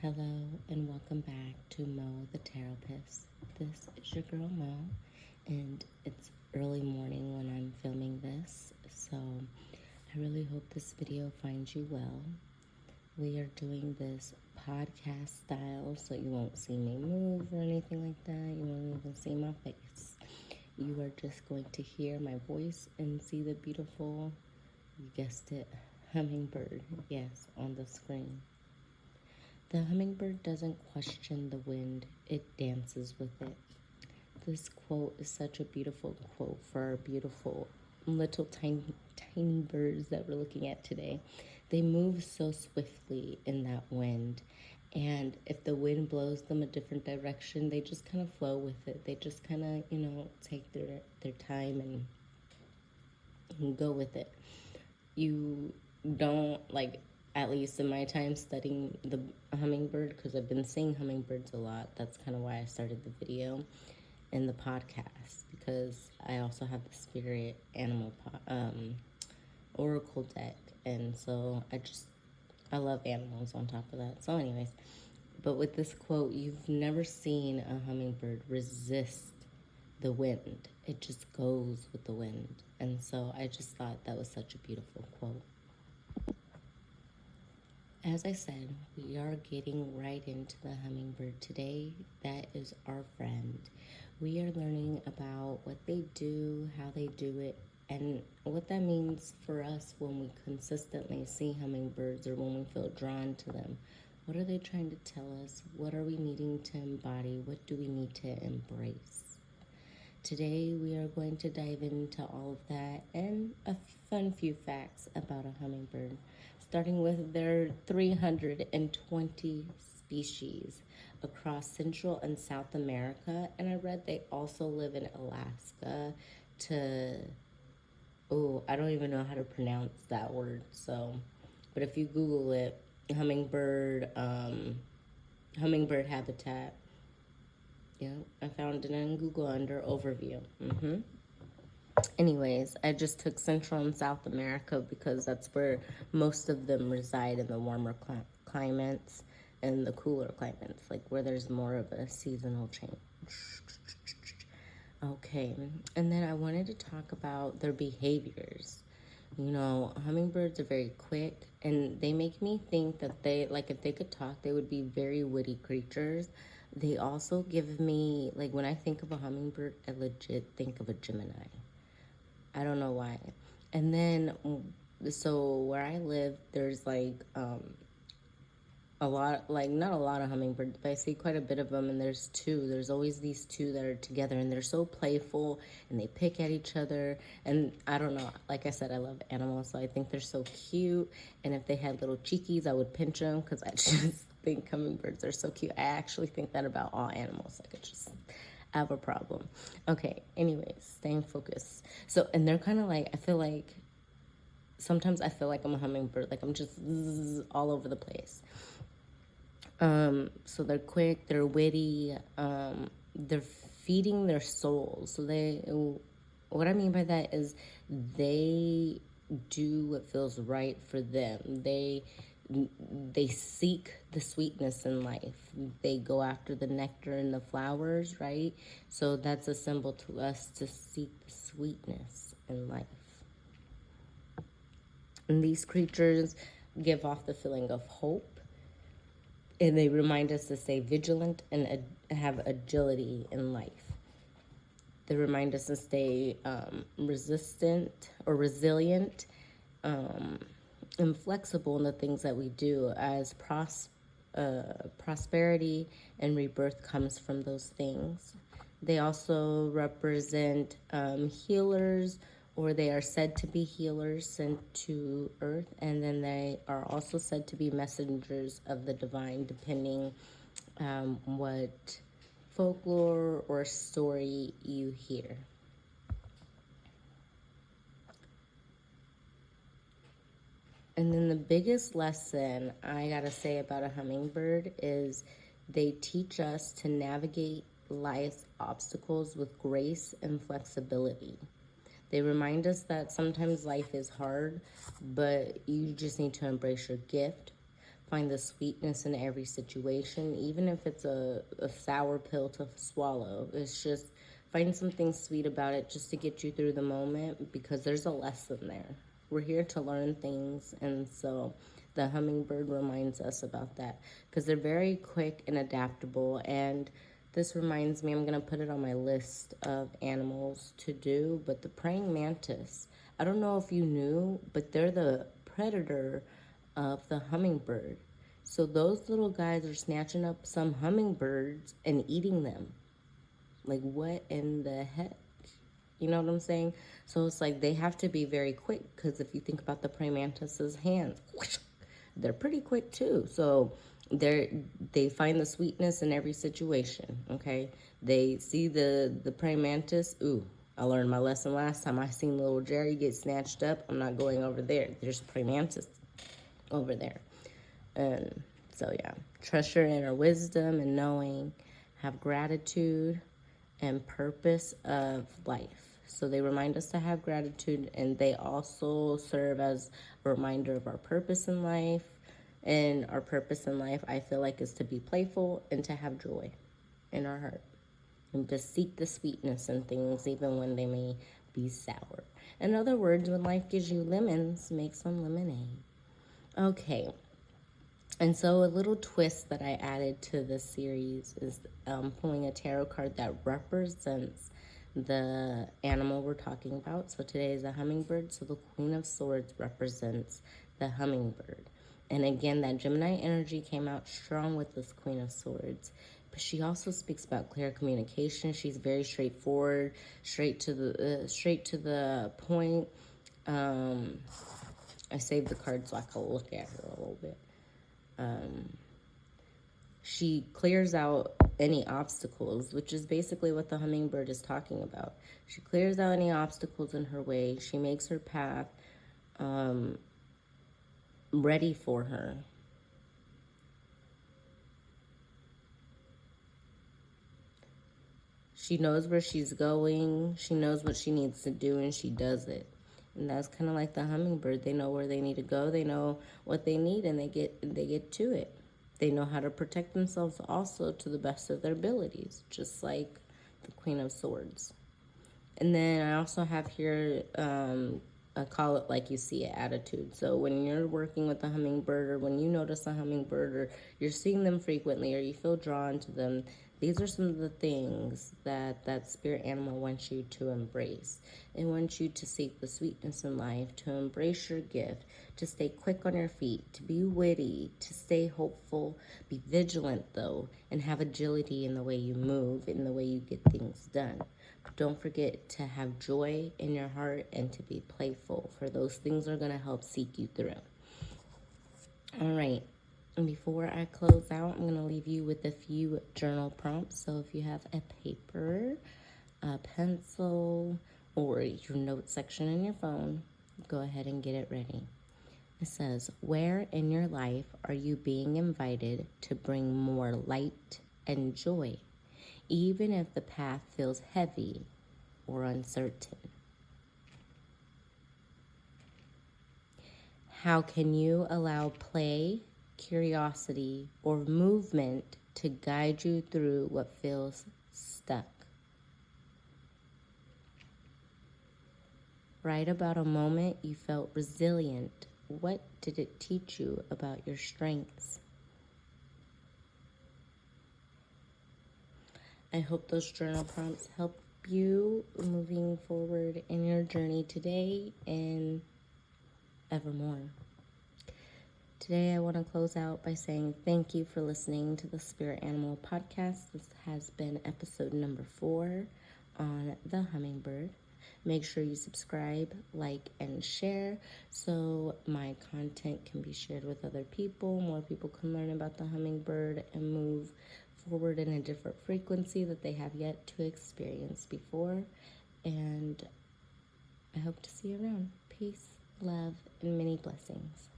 Hello and welcome back to Mo the Taropist. This is your girl Mo, and it's early morning when I'm filming this, so I really hope this video finds you well. We are doing this podcast style, so you won't see me move or anything like that. You won't even see my face. You are just going to hear my voice and see the beautiful, you guessed it, hummingbird, yes, on the screen. The hummingbird doesn't question the wind, it dances with it. This quote is such a beautiful quote for our beautiful little tiny birds that we're looking at today. They move so swiftly in that wind, and if the wind blows them a different direction, they just kind of flow with it. They just kind of, take their time and go with it. You don't, at least in my time studying the hummingbird, because I've been seeing hummingbirds a lot. That's kind of why I started the video and the podcast, because I also have the spirit animal oracle deck, and so I love animals on top of that. So anyways, but with this quote, you've never seen a hummingbird resist the wind. It just goes with the wind. And so I just thought that was such a beautiful quote. As I said, we are getting right into the hummingbird today. That is our friend. We are learning about what they do, how they do it, and what that means for us when we consistently see hummingbirds or when we feel drawn to them. What are they trying to tell us? What are we needing to embody? What do we need to embrace? Today, we are going to dive into all of that and a fun few facts about a hummingbird, starting with their 320 species across Central and South America. And I read they also live in Alaska I don't even know how to pronounce that word. But if you Google it, hummingbird habitat, yeah, I found it in Google under overview. Anyways, I just took Central and South America because that's where most of them reside, in the warmer climates and the cooler climates, like where there's more of a seasonal change. Okay, and then I wanted to talk about their behaviors. Hummingbirds are very quick, and they make me think that if they could talk, they would be very witty creatures. They also give me, when I think of a hummingbird, I legit think of a Gemini. I don't know why. And then, so where I live, there's a lot, not a lot of hummingbirds, but I see quite a bit of them, and there's always these two that are together, and they're so playful, and they pick at each other, and I don't know, like I said, I love animals, so I think they're so cute, and if they had little cheekies, I would pinch them, because I just think hummingbirds are so cute. I actually think that about all animals. I have a problem. Okay, anyways, staying focused. So, and they're kind of sometimes I feel like I'm a hummingbird, I'm just all over the place. So they're quick, they're witty, they're feeding their souls. What I mean by that is they do what feels right for them. They seek the sweetness in life. They go after the nectar and the flowers, right? So that's a symbol to us, to seek the sweetness in life. And these creatures give off the feeling of hope. And they remind us to stay vigilant and have agility in life. They remind us to stay resilient, and flexible in the things that we do, as prosperity and rebirth comes from those things. They also represent healers, or they are said to be healers sent to earth, and then they are also said to be messengers of the divine, depending what folklore or story you hear. And then the biggest lesson I gotta say about a hummingbird is they teach us to navigate life's obstacles with grace and flexibility. They remind us that sometimes life is hard, but you just need to embrace your gift, find the sweetness in every situation, even if it's a sour pill to swallow. It's just find something sweet about it just to get you through the moment, because there's a lesson there. We're here to learn things, and so the hummingbird reminds us about that, because they're very quick and adaptable. And this reminds me, I'm going to put it on my list of animals to do, but the praying mantis, I don't know if you knew, but they're the predator of the hummingbird. So those little guys are snatching up some hummingbirds and eating them. Like, what in the heck? You know what I'm saying? So it's like they have to be very quick, because if you think about the praying mantis's hands, they're pretty quick too. So they find the sweetness in every situation. Okay, they see the praying mantis. Ooh, I learned my lesson last time. I seen little Jerry get snatched up. I'm not going over there. There's a praying mantis over there. And so yeah, trust your inner wisdom and knowing, have gratitude and purpose of life. So they remind us to have gratitude, and they also serve as a reminder of our purpose in life. And our purpose in life, I feel like, is to be playful and to have joy in our heart, and to seek the sweetness in things even when they may be sour. In other words, when life gives you lemons, make some lemonade. Okay, and so a little twist that I added to this series is pulling a tarot card that represents the animal we're talking about. So today is a hummingbird. So the Queen of Swords represents the hummingbird. And again, that Gemini energy came out strong with this Queen of Swords. But she also speaks about clear communication. She's very straightforward, straight to the point. I saved the card so I could look at her a little bit. She clears out any obstacles, which is basically what the hummingbird is talking about. She clears out any obstacles in her way. She makes her path ready for her. She knows where she's going. She knows what she needs to do, and she does it. And that's kind of like the hummingbird. They know where they need to go. They know what they need, and they get to it. They know how to protect themselves also to the best of their abilities, just like the Queen of Swords. And then I also have here I call it like you see it attitude. So when you're working with a hummingbird, or when you notice a hummingbird, or you're seeing them frequently, or you feel drawn to them, these are some of the things that spirit animal wants you to embrace. It wants you to seek the sweetness in life, to embrace your gift, to stay quick on your feet, to be witty, to stay hopeful, be vigilant though, and have agility in the way you move, in the way you get things done. Don't forget to have joy in your heart and to be playful, for those things are going to help seek you through. All right. And before I close out, I'm going to leave you with a few journal prompts. So if you have a paper, a pencil, or your note section in your phone, go ahead and get it ready. It says, where in your life are you being invited to bring more light and joy, even if the path feels heavy or uncertain? How can you allow play, curiosity, or movement to guide you through what feels stuck? Write about a moment you felt resilient. What did it teach you about your strengths? I hope those journal prompts help you moving forward in your journey today and evermore. Today I want to close out by saying thank you for listening to the Spirit Animal Podcast. This has been episode number 4 on the hummingbird. Make sure you subscribe, like, and share so my content can be shared with other people. More people can learn about the hummingbird and move forward in a different frequency that they have yet to experience before. And I hope to see you around. Peace, love, and many blessings.